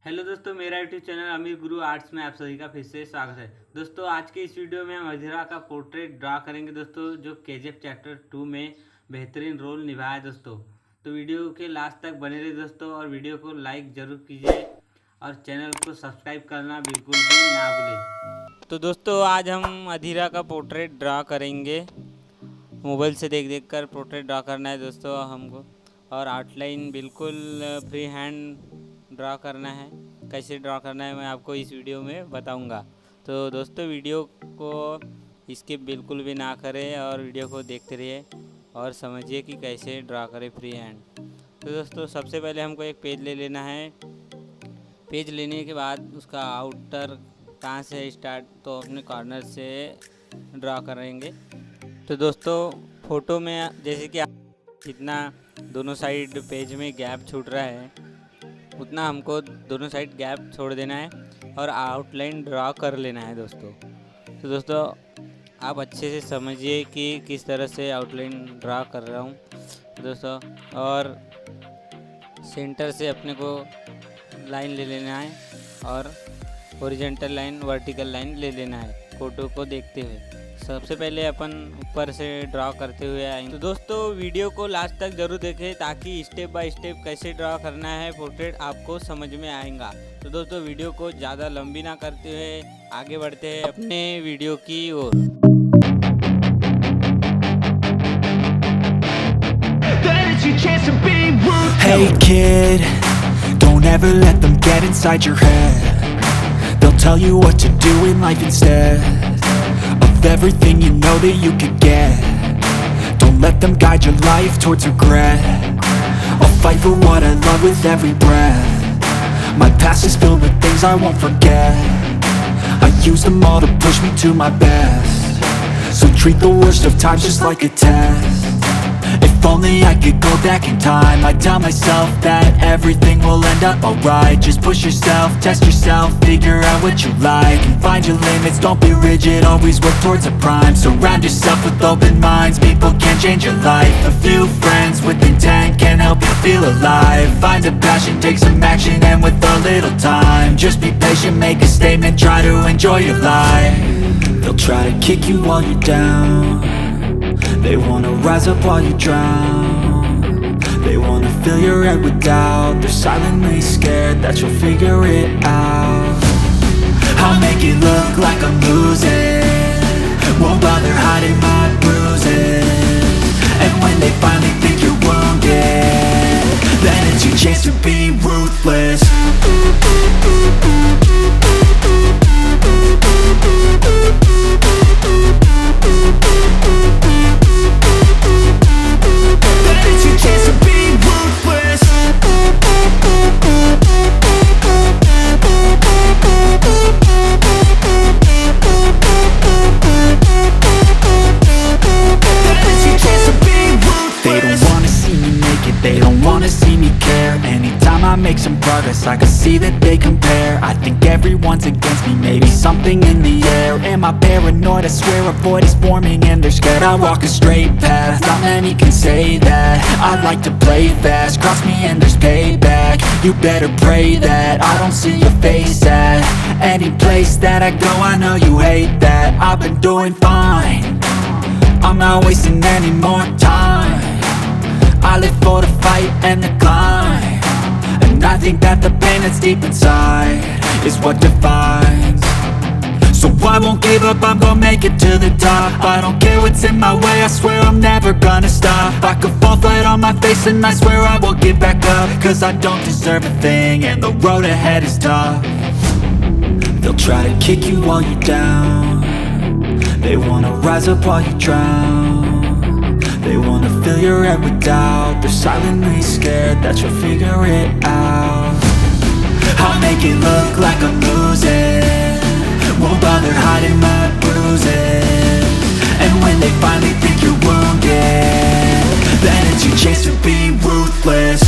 Hello दोस्तों, मेरा YouTube channel अमीर गुरु आर्ट्स में आप सभी का फिर से स्वागत है। दोस्तों आज के इस वीडियो में हम अधीरा का पोर्ट्रेट ड्रा करेंगे दोस्तों, जो KGF चैप्टर 2 में बेहतरीन रोल निभाया है दोस्तों। तो वीडियो के लास्ट तक बने रहे दोस्तों, और वीडियो को लाइक ज़रूर कीजिए और चैनल को सब्सक्राइब करना बिल्कुल भी ना भूलें। तो दोस्तों आज हम अधीरा का पोर्ट्रेट ड्रा करेंगे। मोबाइल से देख कर पोर्ट्रेट ड्रा करना है दोस्तों हमको, और आउटलाइन बिल्कुल फ्री हैंड ड्रा करना है। कैसे ड्रा करना है मैं आपको इस वीडियो में बताऊंगा। तो दोस्तों वीडियो को स्किप बिल्कुल भी ना करें और वीडियो को देखते रहिए और समझिए कि कैसे ड्रा करें फ्री हैंड। तो दोस्तों सबसे पहले हमको एक पेज ले लेना है। पेज लेने के बाद उसका आउटर कहाँ से स्टार्ट, तो अपने कॉर्नर से ड्रा करेंगे। तो दोस्तों फ़ोटो में जैसे कि जितना दोनों साइड पेज में गैप छूट रहा है, उतना हमको दोनों साइड गैप छोड़ देना है और आउटलाइन ड्रा कर लेना है दोस्तों। तो दोस्तों आप अच्छे से समझिए कि किस तरह से आउटलाइन ड्रा कर रहा हूँ दोस्तों। और सेंटर से अपने को लाइन ले लेना है और हॉरिजॉन्टल लाइन, वर्टिकल लाइन ले लेना है फ़ोटो को देखते हुए। सबसे पहले अपन ऊपर से ड्रा करते हुए आएंगे। तो दोस्तों वीडियो को लास्ट तक जरूर देखें ताकि स्टेप बाय स्टेप कैसे ड्रा करना है पोर्ट्रेट आपको समझ में आएगा। तो दोस्तों वीडियो को ज़्यादा लंबी ना करते हुए आगे बढ़ते हैं अपने वीडियो की ओर। Hey kid, don't ever let them get inside your head. They'll tell you what to do in life instead of everything you know that you could get. Don't let them guide your life towards regret. I'll fight for what I love with every breath. My past is filled with things I won't forget. I use them all to push me to my best. So treat the worst of times just like a test. If only I could go back in time, I'd tell myself that everything will end up alright. Just push yourself, test yourself, figure out what you like, and find your limits, don't be rigid, always work towards a prime. Surround yourself with open minds, people can change your life. A few friends with intent can help you feel alive. Find a passion, take some action, and with a little time, just be patient, make a statement, try to enjoy your life. They'll try to kick you while you're down. They wanna rise up while you drown. They wanna fill your head with doubt. They're silently scared that you'll figure it out. I'll make it look like I'm losing, won't bother hiding my bruises. And when they finally think you're wounded, then it's your chance to be ruthless. They don't wanna see me care. Anytime I make some progress, I can see that they compare. I think everyone's against me, maybe something in the air. Am I paranoid? I swear a void is forming and they're scared I walk a straight path. Not many can say that. I like to play fast, cross me and there's payback. You better pray that I don't see your face at any place that I go. I know you hate that. I've been doing fine, I'm not wasting any more time. I live for the fight and the climb, and I think that the pain that's deep inside is what defines. So I won't give up, I'm gonna make it to the top. I don't care what's in my way, I swear I'm never gonna stop. I could fall flat on my face and I swear I will get back up, cause I don't deserve a thing and the road ahead is tough. They'll try to kick you while you're down. They wanna rise up while you drown. They wanna fill your head with doubt. They're silently scared that you'll figure it out. I'll make it look like I'm losing, won't bother hiding my bruises. And when they finally think you're wounded, then it's your chance to be ruthless.